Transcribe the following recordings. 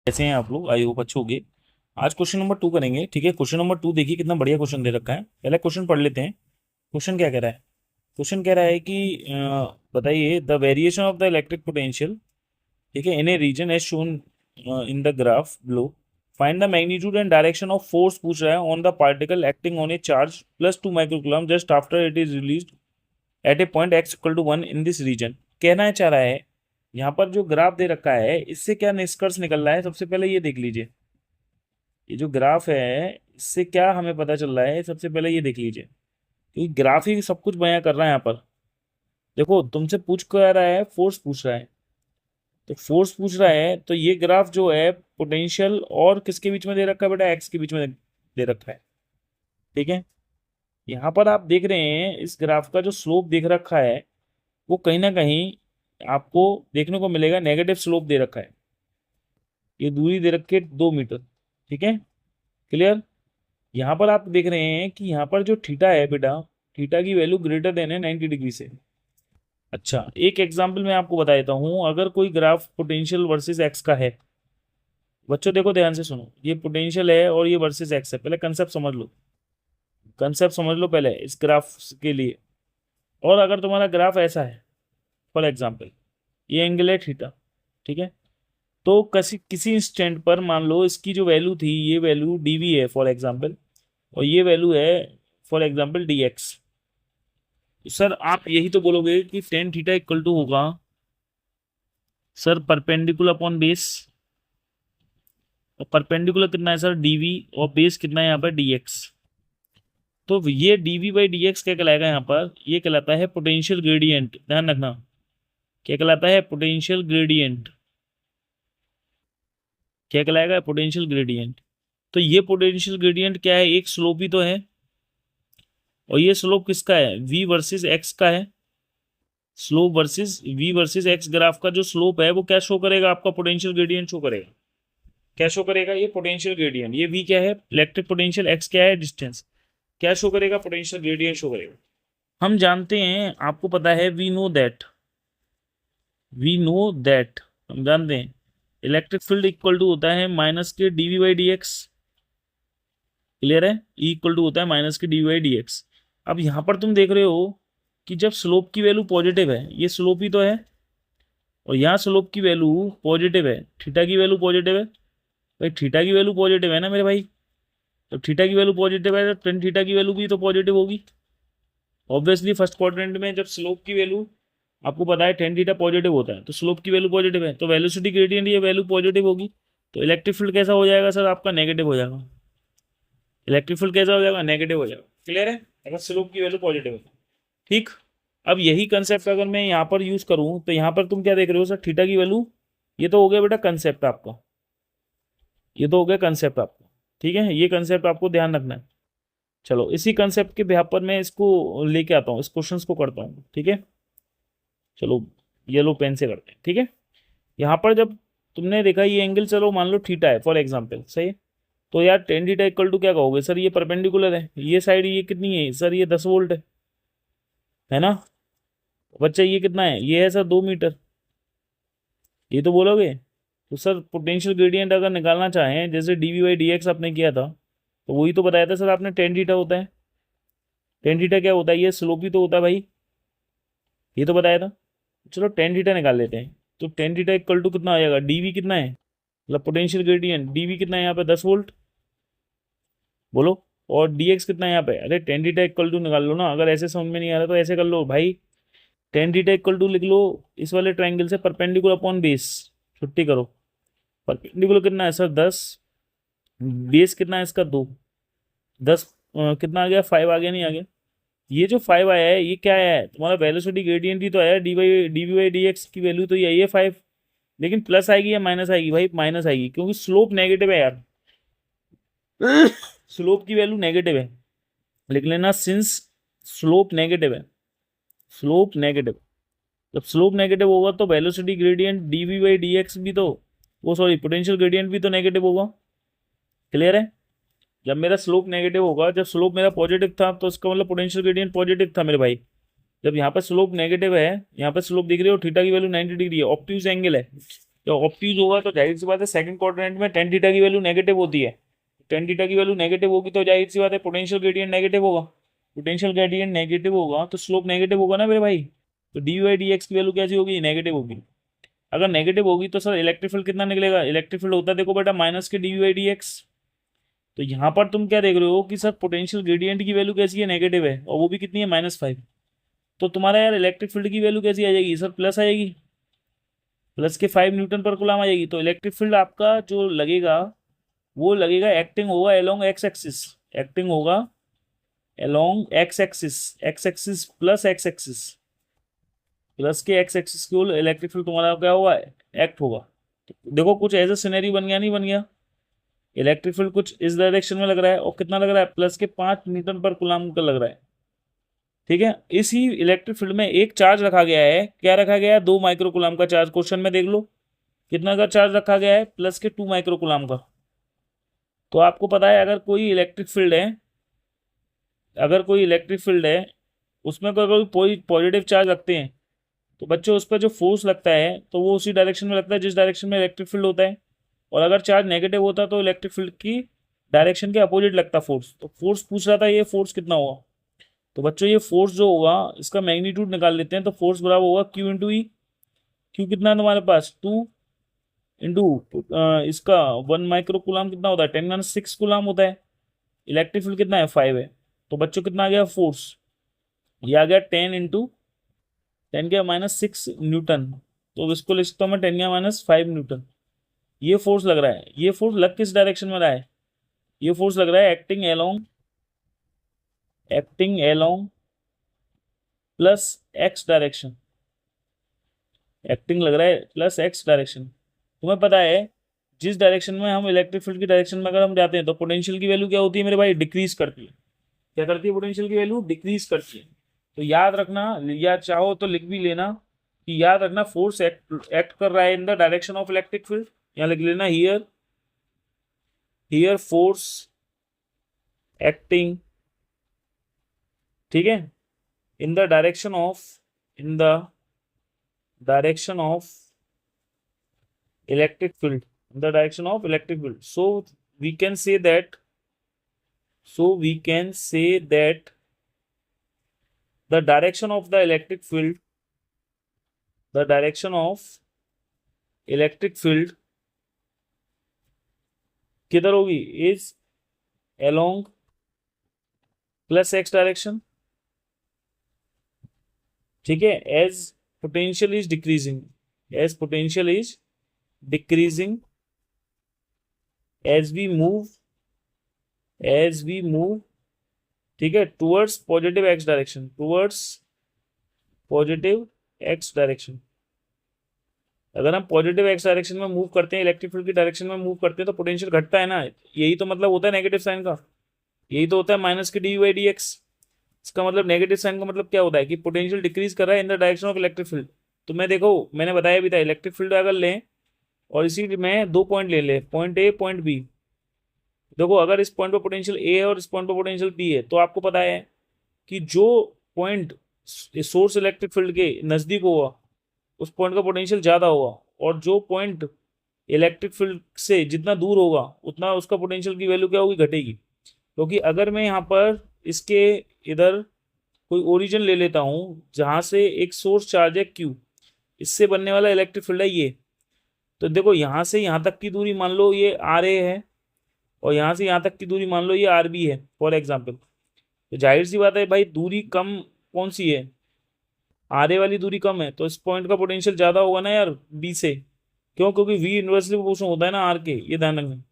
कैसे हैं आप लोग? आई होप अच्छे होंगे। आज क्वेश्चन नंबर 2 करेंगे। ठीक है, क्वेश्चन नंबर 2 देखिए कितना बढ़िया क्वेश्चन दे रखा है। पहले क्वेश्चन पढ़ लेते हैं। क्वेश्चन क्या कह रहा है? क्वेश्चन कह रहा है कि बताइए the variation of the electric potential, ठीक है, in a region as shown in the graph below. Find the magnitude and direction of force पूछ रहा है on the particle acting on a charge +2 microcoulomb just after it is release at a point x = 1 in this region. कहना चाह रहा है यहाँ पर जो ग्राफ दे रखा है इससे क्या निष्कर्ष निकल रहा है। सबसे पहले ये देख लीजिए, ये जो ग्राफ है इससे क्या हमें पता चल रहा है। सबसे पहले ये देख लीजिए, क्योंकि ग्राफ ही सब कुछ बयां कर रहा है। यहाँ पर देखो, तुमसे पूछ कर रहा है, फोर्स पूछ रहा है। तो फोर्स पूछ रहा है तो ये ग्राफ जो है पोटेंशियल और किसके बीच में दे रखा है बेटा? एक्स के बीच में दे रखा है। ठीक है, यहाँ पर आप देख रहे हैं इस ग्राफ का जो स्लोप देख रखा है वो कहीं ना कहीं आपको देखने को मिलेगा नेगेटिव स्लोप दे रखा है। ये दूरी दे रखी है 2 मीटर। ठीक है, क्लियर। यहाँ पर आप देख रहे हैं कि यहाँ पर जो थीटा है बेटा, थीटा की वैल्यू ग्रेटर देन है 90 डिग्री से। अच्छा, एक एग्जाम्पल मैं आपको बता देता हूँ। अगर कोई ग्राफ पोटेंशियल वर्सेस एक्स का है, बच्चों देखो ध्यान से सुनो, ये पोटेंशियल है और ये वर्सेस एक्स है। पहले कंसेप्ट समझ लो, कंसेप्ट समझ लो पहले इस ग्राफ के लिए। और अगर तुम्हारा ग्राफ ऐसा है, फॉर एग्जाम्पल ये एंगल है थीटा, ठीक है, तो किसी किसी इंस्टेंट पर मान लो इसकी जो वैल्यू थी, ये वैल्यू dv है फॉर एग्जाम्पल, और ये वैल्यू है फॉर एग्जाम्पल dx। सर आप यही तो बोलोगे कि टेन थीटा इक्वल टू होगा सर परपेंडिकुलर अपॉन बेस। और परपेंडिकुलर कितना है सर? dv, और बेस कितना है यहाँ पर? dx। तो ये dv/dx क्या कहलाएगा यहाँ पर? ये कहलाता है पोटेंशियल ग्रेडियंट। ध्यान रखना, क्या कहलाता है? Potential gradient. क्या कहलाएगा? Potential gradient. तो ये पोटेंशियल ग्रेडियंट क्या है? एक स्लोप ही तो है, और ये स्लोप किसका है? v वर्सेस x का है। Slope versus v versus x graph का जो स्लोप है वो क्या शो करेगा? आपका पोटेंशियल ग्रेडियंट शो करेगा। क्या शो करेगा? ये पोटेंशियल ग्रेडियंट। ये v क्या है? Electric potential. x क्या है? डिस्टेंस। क्या शो करेगा? पोटेंशियल ग्रेडियंट शो करेगा। हम जानते हैं, आपको पता है, वी नो दैट हम जानते हैं इलेक्ट्रिक फील्ड इक्वल टू होता है माइनस के dv/dx। क्लियर है? E इक्वल टू होता है माइनस के dv/dx। अब यहां पर तुम देख रहे हो कि जब स्लोप की वैल्यू पॉजिटिव है, ये स्लोप ही तो है, और यहाँ स्लोप की वैल्यू पॉजिटिव है, थीटा की वैल्यू पॉजिटिव है। भाई थीटा की वैल्यू पॉजिटिव है ना मेरे भाई? तो थीटा की वैल्यू पॉजिटिव है तो टेन थीटा की वैल्यू भी तो पॉजिटिव होगी। ऑब्वियसली फर्स्ट क्वाड्रेंट में जब स्लोप की वैल्यू, आपको पता है टेन थीटा पॉजिटिव होता है, तो स्लोप की वैल्यू पॉजिटिव है, तो वेलोसिटी ग्रेडियंट ये वैल्यू पॉजिटिव होगी। तो इलेक्ट्रिक फील्ड कैसा हो जाएगा सर? आपका नेगेटिव हो जाएगा। इलेक्ट्रिक फील्ड कैसा हो जाएगा? नेगेटिव हो जाएगा। क्लियर है? अगर स्लोप की वैल्यू पॉजिटिव है। ठीक। अब यही कंसेप्ट अगर मैं यहाँ पर यूज करूँ तो यहाँ पर तुम क्या देख रहे हो सर? थीटा की वैल्यू। ये तो हो गया बेटा कंसेप्ट आपका, ये तो हो गया कंसेप्ट आपका। ठीक है, ये कंसेप्ट आपको ध्यान रखना है। चलो इसी कंसेप्ट के बेहाफ पर मैं इसको लेके आता हूँ, इस क्वेश्चन को करता हूँ। ठीक है, चलो येलो पेन से करते हैं। ठीक है, यहाँ पर जब तुमने देखा ये एंगल, चलो मान लो थीटा है फॉर एग्जाम्पल, सही है, तो यार टेन थीटा इक्वल टू क्या कहोगे सर? ये परपेंडिकुलर है, ये साइड ये कितनी है सर? ये 10 वोल्ट है ना बच्चा? ये कितना है? ये है सर 2 मीटर। ये तो बोलोगे। तो सर पोटेंशियल ग्रेडियंट अगर निकालना चाहें, जैसे dv/dx आपने किया था, तो वही तो बताया था सर आपने, टेन थीटा होता है। टेन थीटा क्या होता है? ये स्लोप ही तो होता है भाई, ये तो बताया था। चलो टेन थीटा निकाल लेते हैं। तो टेन थीटा इक्वल टू कितना आ जाएगा? dv कितना है, मतलब पोटेंशियल ग्रेडियंट dv कितना है यहाँ पे? 10 वोल्ट। बोलो। और dx कितना है यहाँ पे? अरे टेन थीटा इक्वल टू निकाल लो ना। अगर ऐसे समझ में नहीं आ रहा तो ऐसे कर लो भाई, टेन थीटा इक्वल टू लिख लो इस वाले ट्राइंगल से परपेंडिकुलर अपॉन बेस। छुट्टी करो। परपेंडिकुलर कितना है सर? 10। बेस कितना है इसका? 2। 10 कितना आ गया? 5 आ गया, नहीं आ गया? ये जो 5 आया है ये क्या है? तुम्हारा वेलोसिटी ग्रेडियंट ही तो आया। डी बाई डी एक्स की वैल्यू तो ये है 5। लेकिन प्लस आएगी या माइनस आएगी? भाई माइनस आएगी, क्योंकि स्लोप नेगेटिव है यार। स्लोप की वैल्यू नेगेटिव है, लिख लेना, सिंस स्लोप नेगेटिव है। स्लोप नेगेटिव, जब स्लोप नेगेटिव होगा तो वेलोसिटी ग्रेडियंट dv/dx भी तो, वो सॉरी पोटेंशियल ग्रेडियंट भी तो नेगेटिव होगा। क्लियर है? जब मेरा स्लोप नेगेटिव होगा, जब स्लोप मेरा पॉजिटिव था तो इसका मतलब पोटेंशियल ग्रेडियंट पॉजिटिव था मेरे भाई। जब यहाँ पर स्लोप नेगेटिव है, यहाँ पर स्लोप दिख रही है और थीटा की वैल्यू 90 डिग्री है, ऑब्ट्यूज एंगल है, जब ऑप्ट्यूज होगा तो जाहिर सी बात है सेकंड क्वाड्रेंट में टेन थीटा की वैल्यू नेगेटिव होती है। टेन थीटा की वैल्यू नेगेटिव होगी तो जाहिर सी बात है पोटेंशियल ग्रेडियंट नेगेटिव होगा। पोटेंशियल ग्रेडियंट नेगेटिव होगा तो स्लोप नेगेटिव होगा ना मेरे भाई। तो डी वाई डी एक्स की वैल्यू कैसी होगी, नेगेटिव होगी। अगर नेगेटिव होगी तो सर इलेक्ट्रिक फील्ड कितना निकलेगा, इलेक्ट्रिक फील्ड होता है देखो बेटा माइनस के डी वाई डी एक्स। तो यहाँ पर तुम क्या देख रहे हो कि सर पोटेंशियल ग्रेडियंट की वैल्यू कैसी है, नेगेटिव है, और वो भी कितनी है, -5। तो तुम्हारा यार इलेक्ट्रिक फील्ड की वैल्यू कैसी आ जाएगी सर, प्लस आएगी, प्लस के 5 न्यूटन पर कूलम आ जाएगी। तो इलेक्ट्रिक फील्ड आपका जो लगेगा वो लगेगा, एक्टिंग होगा एलोंग एक्स एक्सिस, एक्टिंग होगा along x axis, x axis plus x axis, plus के एक्स एक्सिस की इलेक्ट्रिक फील्ड तुम्हारा क्या होगा, एक्ट होगा। तो देखो कुछ ऐसा सिनेरियो बन गया, नहीं बन गया, इलेक्ट्रिक फील्ड कुछ इस डायरेक्शन में लग रहा है और कितना लग रहा है, प्लस के 5 न्यूटन पर कूलम का लग रहा है। ठीक है, इसी इलेक्ट्रिक फील्ड में एक चार्ज रखा गया है, क्या रखा गया है, 2 माइक्रो कूलम का चार्ज। क्वेश्चन में देख लो कितना का चार्ज रखा गया है, प्लस के 2 माइक्रो कूलम का। तो आपको पता है अगर कोई इलेक्ट्रिक फील्ड है, अगर कोई इलेक्ट्रिक फील्ड है उसमें कोई पॉजिटिव चार्ज रखते हैं तो बच्चों उस पर जो फोर्स लगता है तो वो उसी डायरेक्शन में लगता है जिस डायरेक्शन में इलेक्ट्रिक फील्ड होता है। और अगर चार्ज नेगेटिव होता तो इलेक्ट्रिक फील्ड की डायरेक्शन के अपोजिट लगता फोर्स। तो फोर्स पूछ रहा था, ये फोर्स कितना होगा। तो बच्चों ये फोर्स जो होगा इसका मैग्नीट्यूड निकाल लेते हैं। तो फोर्स बराबर होगा क्यू इंटू ई। क्यू कितना है तुम्हारे पास, 2 इंटू इसका 1 माइक्रो कूलम कितना होता है, 10⁻6 कूलम होता है। इलेक्ट्रिक फील्ड कितना है, 5 है। तो बच्चों कितना आ गया फोर्स, ये आ गया 10 × 10⁻⁶ न्यूटन। तो इसको लिख सकता हूँ मैं 10⁻⁵ न्यूटन। ये फोर्स लग रहा है। ये फोर्स लग किस डायरेक्शन में रहा है, ये फोर्स लग रहा है acting along plus x direction, acting लग रहा है प्लस एक्स डायरेक्शन। तुम्हें पता है जिस डायरेक्शन में हम इलेक्ट्रिक फील्ड की डायरेक्शन में अगर हम जाते हैं तो पोटेंशियल की वैल्यू क्या होती है मेरे भाई, डिक्रीज करती है। क्या करती है, पोटेंशियल की वैल्यू डिक्रीज करती है। तो याद रखना, या चाहो तो लिख भी लेना कि याद रखना फोर्स एक्ट कर रहा है in the direction of electric field. यहाँ लिख लेना हियर फोर्स एक्टिंग, ठीक है, in the direction of electric field, in the direction of electric field. So we can say that the direction of the electric field, किधर होगी, is along plus x direction, ठीक है, as potential is decreasing as we move, ठीक है, towards positive x direction, अगर हम positive x direction में move करते हैं, इलेक्ट्रिक फील्ड की डायरेक्शन में मूव करते हैं तो पोटेंशियल घटता है ना। यही तो मतलब होता है नेगेटिव साइन का, यही तो होता है माइनस के डी वाई डी एक्स। इसका मतलब नेगेटिव साइन का मतलब क्या होता है कि पोटेंशियल डिक्रीज कर रहा है in the direction of electric field. तो मैं देखो मैंने बताया भी था, इलेक्ट्रिक फील्ड अगर लें और इसी में 2 पॉइंट ले ले, पॉइंट ए पॉइंट बी। देखो अगर इस पॉइंट पर पोटेंशियल ए है और इस पॉइंट पर पोटेंशियल बी है तो आपको पता है कि जो पॉइंट सोर्स इलेक्ट्रिक फील्ड के नज़दीक होगा उस पॉइंट का पोटेंशियल ज़्यादा होगा, और जो पॉइंट इलेक्ट्रिक फील्ड से जितना दूर होगा उतना उसका पोटेंशियल की वैल्यू क्या होगी, घटेगी। क्योंकि अगर मैं यहाँ पर इसके इधर कोई ओरिजिन ले लेता हूँ जहाँ से एक सोर्स चार्ज है क्यू, इससे बनने वाला इलेक्ट्रिक फील्ड है ये। तो देखो यहाँ से यहाँ तक की दूरी मान लो ये आर ए है और यहाँ से यहाँ तक की दूरी मान लो ये आर बी है फॉर एग्जाम्पल। तो जाहिर सी बात है भाई दूरी कम कौन सी है, आर ए वाली दूरी कम है, तो इस पॉइंट का पोटेंशियल ज़्यादा होगा ना यार बी से। क्यों, क्योंकि वी इन्वर्सली प्रोपोर्शनल होता है ना आर के, ये ध्यान रखना।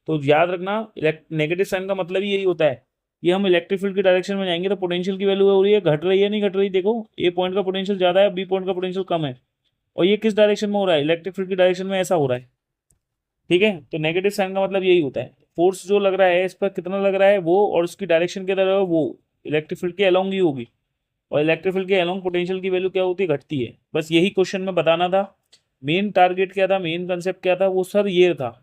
तो याद रखना नेगेटिव साइन का मतलब ही यही होता है, ये हम इलेक्ट्रिक फील्ड की डायरेक्शन में जाएंगे तो पोटेंशियल की वैल्यू हो रही है, घट रही है नहीं घट रही। देखो ए पॉइंट का पोटेंशियल ज़्यादा है, बी पॉइंट का पोटेंशियल कम है, और ये किस डायरेक्शन में हो रहा है, इलेक्ट्रिक फील्ड की डायरेक्शन में ऐसा हो रहा है। ठीक है, तो नेगेटिव साइन का मतलब यही होता है, फोर्स जो लग रहा है इस पर कितना लग रहा है वो, और उसकी डायरेक्शन किधर है वो इलेक्ट्रिक फील्ड के अलोंग ही होगी, और इलेक्ट्रिक फील्ड के अलोंग पोटेंशियल की वैल्यू क्या होती है, घटती है। बस यही क्वेश्चन में बताना था। मेन टारगेट क्या था, मेन कंसेप्ट क्या था वो सर ये था।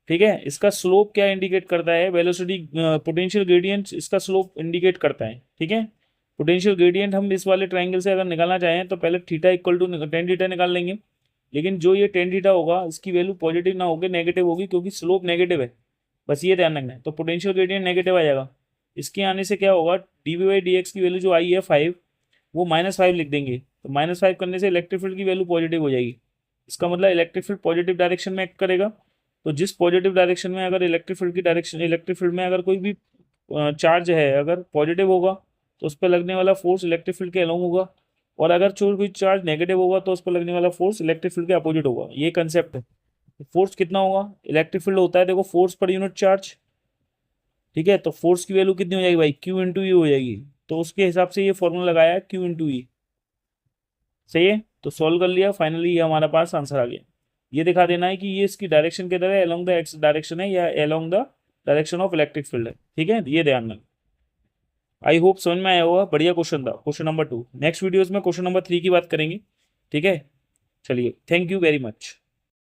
ठीक है, इसका स्लोप क्या इंडिकेट करता है, वेलोसिटी पोटेंशियल ग्रेडियंट इसका स्लोप इंडिकेट करता है। ठीक है, पोटेंशियल ग्रेडियंट हम इस वाले ट्राइंगल से अगर निकालना चाहें तो पहले theta equal to tan theta निकाल लेंगे। लेकिन जो ये टेन थीटा होगा इसकी वैल्यू पॉजिटिव ना होगी, नेगेटिव होगी, क्योंकि स्लोप नेगेटिव है, बस ये ध्यान रखना है। तो पोटेंशियल ग्रेडियंट नेगेटिव आ जाएगा। इसके आने से क्या होगा, dv/dx की वैल्यू जो आई है 5, वो -5 लिख देंगे। तो -5 करने से इलेक्ट्रिक फील्ड की वैल्यू पॉजिटिव हो जाएगी। इसका मतलब इलेक्ट्रिक फील्ड पॉजिटिव डायरेक्शन में एक्ट करेगा। तो जिस पॉजिटिव डायरेक्शन में अगर इलेक्ट्रिक फील्ड की डायरेक्शन, इलेक्ट्रिक फील्ड में अगर कोई भी चार्ज है अगर पॉजिटिव होगा तो उस पर लगने वाला फोर्स इलेक्ट्रिक फील्ड के अलोंग होगा, और अगर कोई चार्ज नेगेटिव होगा तो उस पर लगने वाला फोर्स इलेक्ट्रिक फील्ड के अपोजिट होगा। ये कंसेप्ट है। फोर्स कितना होगा, इलेक्ट्रिक फील्ड होता है देखो फोर्स पर यूनिट चार्ज, ठीक है। तो फोर्स की वैल्यू कितनी हो जाएगी भाई, Q इंटू ई हो जाएगी। तो उसके हिसाब से ये फॉर्मूला लगाया है Q इंटू ई। सही है, तो सॉल्व कर लिया, फाइनली ये हमारा पास आंसर आ गया। ये दिखा देना है कि ये इसकी डायरेक्शन किधर है, अलोंग द एक्स डायरेक्शन है या along the direction of electric field है। ठीक है, ये ध्यान रखना। आई होप समझ में आया होगा। बढ़िया क्वेश्चन था, क्वेश्चन नंबर 2। नेक्स्ट वीडियोस में क्वेश्चन नंबर 3 की बात करेंगे। ठीक है, चलिए, थैंक यू वेरी मच।